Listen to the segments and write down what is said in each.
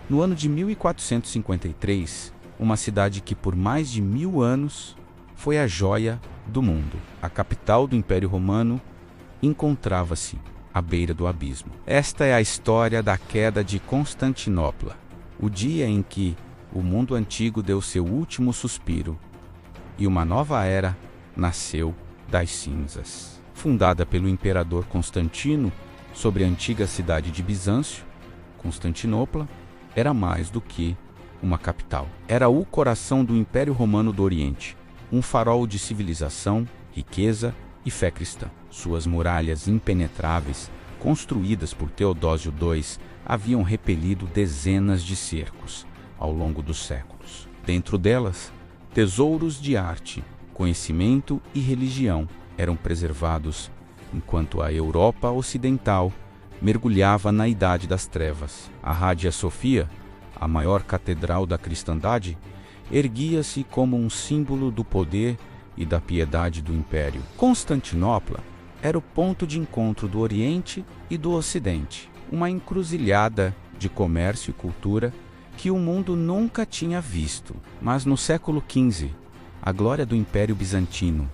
No ano de 1453, uma cidade que por mais de 1000 anos foi a joia do mundo, a capital do Império Romano, encontrava-se à beira do abismo. Esta é a história da queda de Constantinopla, o dia em que o mundo antigo deu seu último suspiro e uma nova era nasceu das cinzas. Fundada pelo imperador Constantino sobre a antiga cidade de Bizâncio, Constantinopla era mais do que uma capital. Era o coração do Império Romano do Oriente, um farol de civilização, riqueza e fé cristã. Suas muralhas impenetráveis, construídas por Teodósio II, haviam repelido dezenas de cercos ao longo dos séculos. Dentro delas, tesouros de arte, conhecimento e religião eram preservados, enquanto a Europa Ocidental mergulhava na Idade das Trevas. A Hagia Sophia, a maior catedral da cristandade, erguia-se como um símbolo do poder e da piedade do Império. Constantinopla era o ponto de encontro do Oriente e do Ocidente, uma encruzilhada de comércio e cultura que o mundo nunca tinha visto. Mas no século XV, a glória do Império Bizantino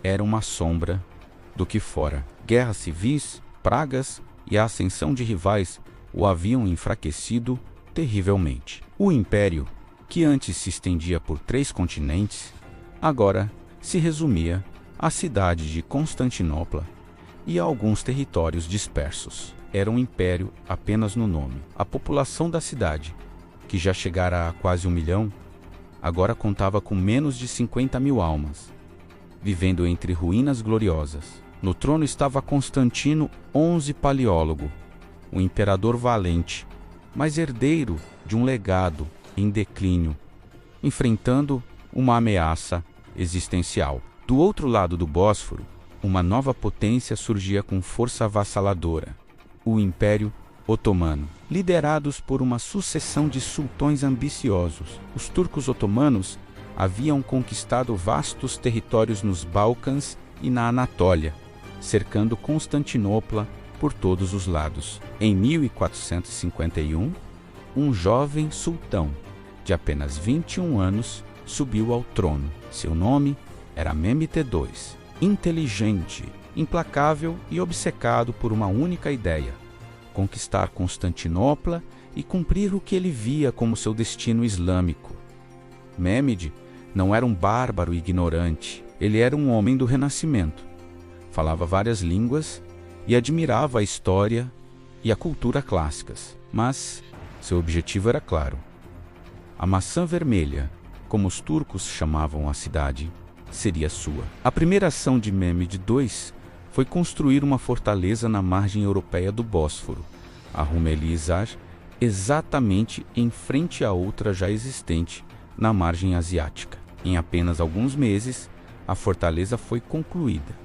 era uma sombra do que fora. Guerras civis, pragas e a ascensão de rivais o haviam enfraquecido terrivelmente. O Império, que antes se estendia por 3 continentes, agora se resumia à cidade de Constantinopla e a alguns territórios dispersos. Era um império apenas no nome. A população da cidade, que já chegara a quase 1 milhão, agora contava com menos de 50.000 almas, vivendo entre ruínas gloriosas. No trono estava Constantino XI Paleólogo, um imperador valente, mas herdeiro de um legado em declínio, enfrentando uma ameaça existencial. Do outro lado do Bósforo, uma nova potência surgia com força avassaladora, o Império Otomano. Liderados por uma sucessão de sultões ambiciosos, os turcos otomanos haviam conquistado vastos territórios nos Balcãs e na Anatólia, cercando Constantinopla por todos os lados. Em 1451, um jovem sultão de apenas 21 anos subiu ao trono. Seu nome era Mehmed II, inteligente, implacável e obcecado por uma única ideia: conquistar Constantinopla e cumprir o que ele via como seu destino islâmico. Mehmed não era um bárbaro ignorante, ele era um homem do Renascimento. Falava várias línguas e admirava a história e a cultura clássicas, mas seu objetivo era claro: a maçã vermelha, como os turcos chamavam a cidade, seria sua. A primeira ação de Mehmed II foi construir uma fortaleza na margem europeia do Bósforo, a Rumelizar, exatamente em frente à outra já existente na margem asiática. Em apenas alguns meses, a fortaleza foi concluída,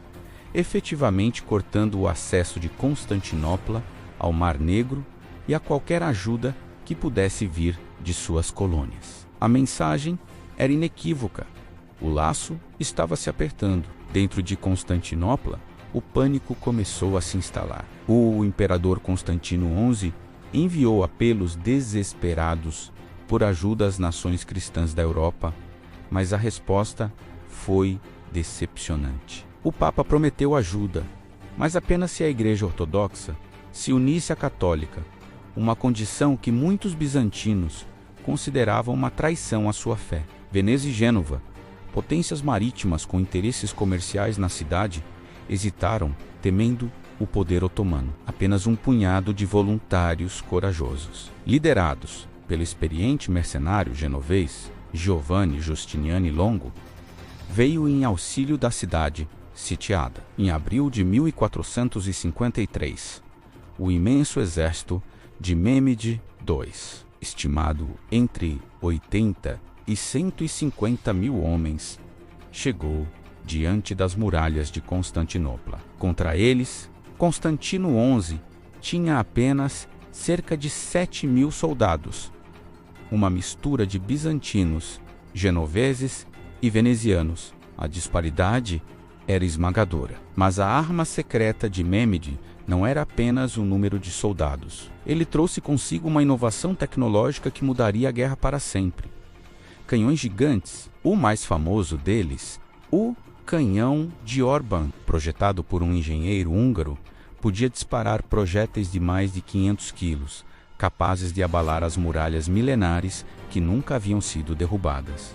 efetivamente cortando o acesso de Constantinopla ao Mar Negro e a qualquer ajuda que pudesse vir de suas colônias. A mensagem era inequívoca: o laço estava se apertando. Dentro de Constantinopla, o pânico começou a se instalar. O imperador Constantino XI enviou apelos desesperados por ajuda às nações cristãs da Europa, mas a resposta foi decepcionante. O Papa prometeu ajuda, mas apenas se a Igreja Ortodoxa se unisse à Católica, uma condição que muitos bizantinos consideravam uma traição à sua fé. Veneza e Gênova, potências marítimas com interesses comerciais na cidade, hesitaram, temendo o poder otomano. Apenas um punhado de voluntários corajosos, liderados pelo experiente mercenário genovês Giovanni Giustiniani Longo, veio em auxílio da cidade sitiada. Em abril de 1453, o imenso exército de Mehmed II, estimado entre 80 e 150 mil homens, chegou diante das muralhas de Constantinopla. Contra eles, Constantino XI tinha apenas cerca de 7.000 soldados, uma mistura de bizantinos, genoveses e venezianos. A disparidade era esmagadora. Mas a arma secreta de Mehmed não era apenas o número de soldados. Ele trouxe consigo uma inovação tecnológica que mudaria a guerra para sempre. Canhões gigantes, o mais famoso deles, o canhão de Orban, projetado por um engenheiro húngaro, podia disparar projéteis de mais de 500 quilos, capazes de abalar as muralhas milenares que nunca haviam sido derrubadas.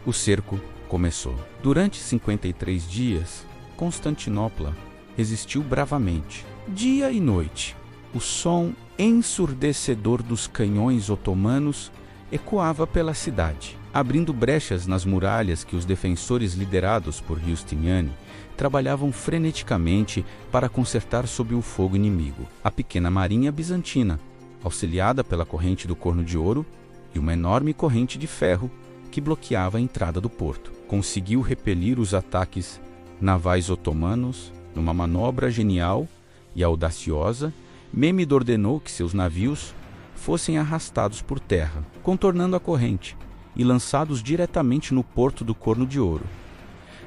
O cerco começou. Durante 53 dias, Constantinopla resistiu bravamente. Dia e noite, o som ensurdecedor dos canhões otomanos ecoava pela cidade, abrindo brechas nas muralhas que os defensores liderados por Giustiniani trabalhavam freneticamente para consertar sob o fogo inimigo. A pequena marinha bizantina, auxiliada pela corrente do Corno de Ouro e uma enorme corrente de ferro que bloqueava a entrada do porto, conseguiu repelir os ataques navais otomanos. Numa manobra genial e audaciosa, Mehmed ordenou que seus navios fossem arrastados por terra, contornando a corrente e lançados diretamente no porto do Corno de Ouro.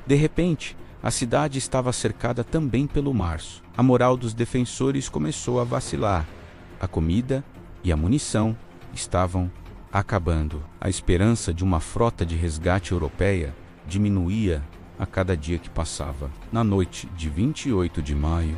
De repente, a cidade estava cercada também pelo mar. A moral dos defensores começou a vacilar. A comida e a munição estavam acabando. A esperança de uma frota de resgate europeia diminuía a cada dia que passava. Na noite de 28 de maio,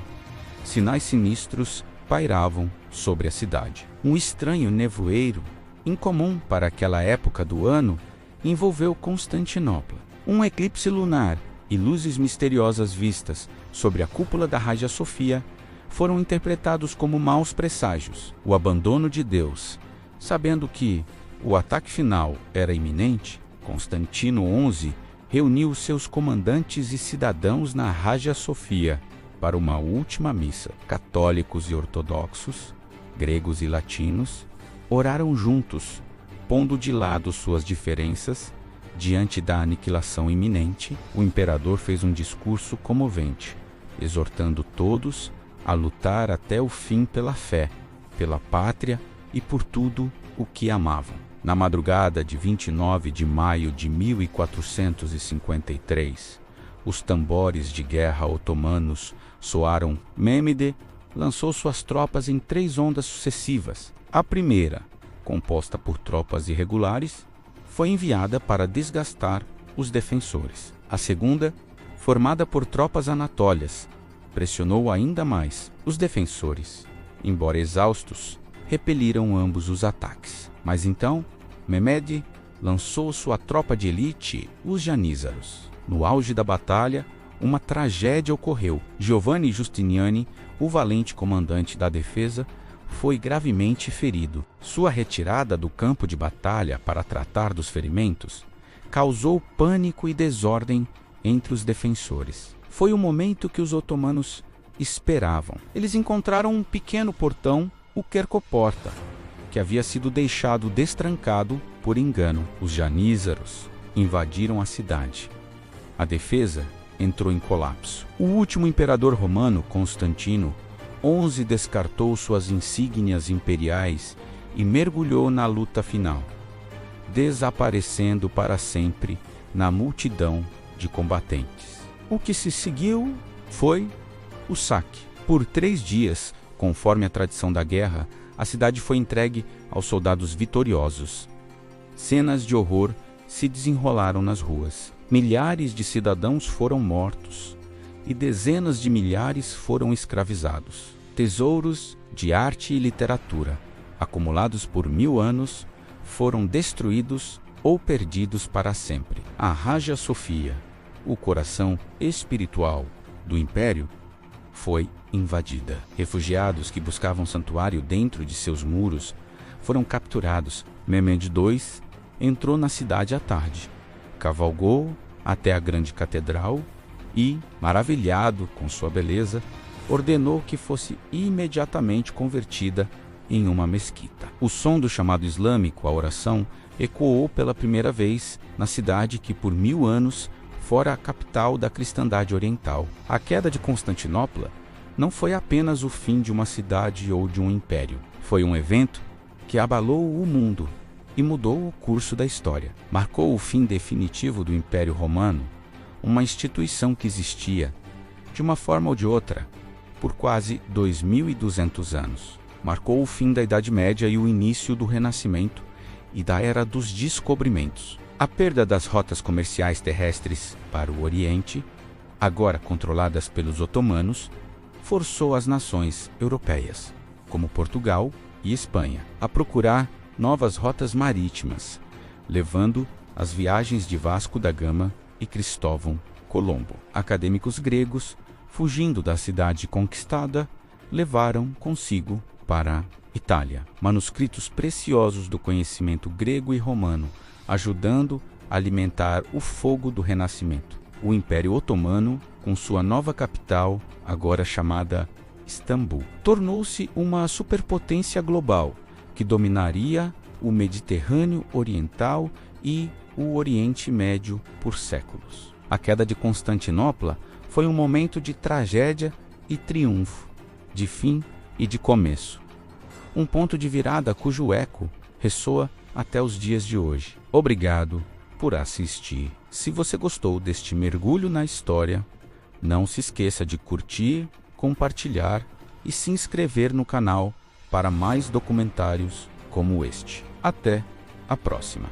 sinais sinistros pairavam sobre a cidade. Um estranho nevoeiro, incomum para aquela época do ano, envolveu Constantinopla. Um eclipse lunar e luzes misteriosas vistas sobre a cúpula da Hagia Sophia foram interpretados como maus presságios. O abandono de Deus. Sabendo que o ataque final era iminente, Constantino XI reuniu seus comandantes e cidadãos na Hagia Sophia para uma última missa. Católicos e ortodoxos, gregos e latinos, oraram juntos, pondo de lado suas diferenças. Diante da aniquilação iminente, o imperador fez um discurso comovente, exortando todos a lutar até o fim pela fé, pela pátria e por tudo o que amavam. Na madrugada de 29 de maio de 1453, os tambores de guerra otomanos soaram. Mehmed lançou suas tropas em 3 ondas sucessivas. A primeira, composta por tropas irregulares, foi enviada para desgastar os defensores. A segunda, formada por tropas anatólias, pressionou ainda mais. Os defensores, embora exaustos, repeliram ambos os ataques. Mas então, Mehmed lançou sua tropa de elite, os janízaros. No auge da batalha, uma tragédia ocorreu. Giovanni Giustiniani, o valente comandante da defesa, foi gravemente ferido. Sua retirada do campo de batalha para tratar dos ferimentos causou pânico e desordem entre os defensores. Foi o momento que os otomanos esperavam. Eles encontraram um pequeno portão, o Kerkoporta, que havia sido deixado destrancado por engano. Os janízaros invadiram a cidade. A defesa entrou em colapso. O último imperador romano, Constantino XI, descartou suas insígnias imperiais e mergulhou na luta final, desaparecendo para sempre na multidão de combatentes. O que se seguiu foi o saque. Por 3 dias, conforme a tradição da guerra, a cidade foi entregue aos soldados vitoriosos. Cenas de horror se desenrolaram nas ruas. Milhares de cidadãos foram mortos e dezenas de milhares foram escravizados. Tesouros de arte e literatura, acumulados por 1000 anos, foram destruídos ou perdidos para sempre. A Hagia Sophia, o coração espiritual do Império, foi invadida. Refugiados que buscavam santuário dentro de seus muros foram capturados. Mehmed II entrou na cidade à tarde, cavalgou até a grande catedral e, maravilhado com sua beleza, ordenou que fosse imediatamente convertida em uma mesquita. O som do chamado islâmico, a oração, ecoou pela primeira vez na cidade que por 1000 anos fora a capital da cristandade oriental. A queda de Constantinopla não foi apenas o fim de uma cidade ou de um império. Foi um evento que abalou o mundo e mudou o curso da história. Marcou o fim definitivo do Império Romano, uma instituição que existia, de uma forma ou de outra, por quase 2.200 anos. Marcou o fim da Idade Média e o início do Renascimento e da Era dos Descobrimentos. A perda das rotas comerciais terrestres para o Oriente, agora controladas pelos otomanos, forçou as nações europeias, como Portugal e Espanha, a procurar novas rotas marítimas, levando as viagens de Vasco da Gama e Cristóvão Colombo. Acadêmicos gregos, fugindo da cidade conquistada, levaram consigo para a Itália manuscritos preciosos do conhecimento grego e romano, ajudando a alimentar o fogo do Renascimento. O Império Otomano, com sua nova capital, agora chamada Istambul, tornou-se uma superpotência global que dominaria o Mediterrâneo Oriental e o Oriente Médio por séculos. A queda de Constantinopla foi um momento de tragédia e triunfo, de fim e de começo. Um ponto de virada cujo eco ressoa até os dias de hoje. Obrigado por assistir. Se você gostou deste mergulho na história, não se esqueça de curtir, compartilhar e se inscrever no canal para mais documentários como este. Até a próxima!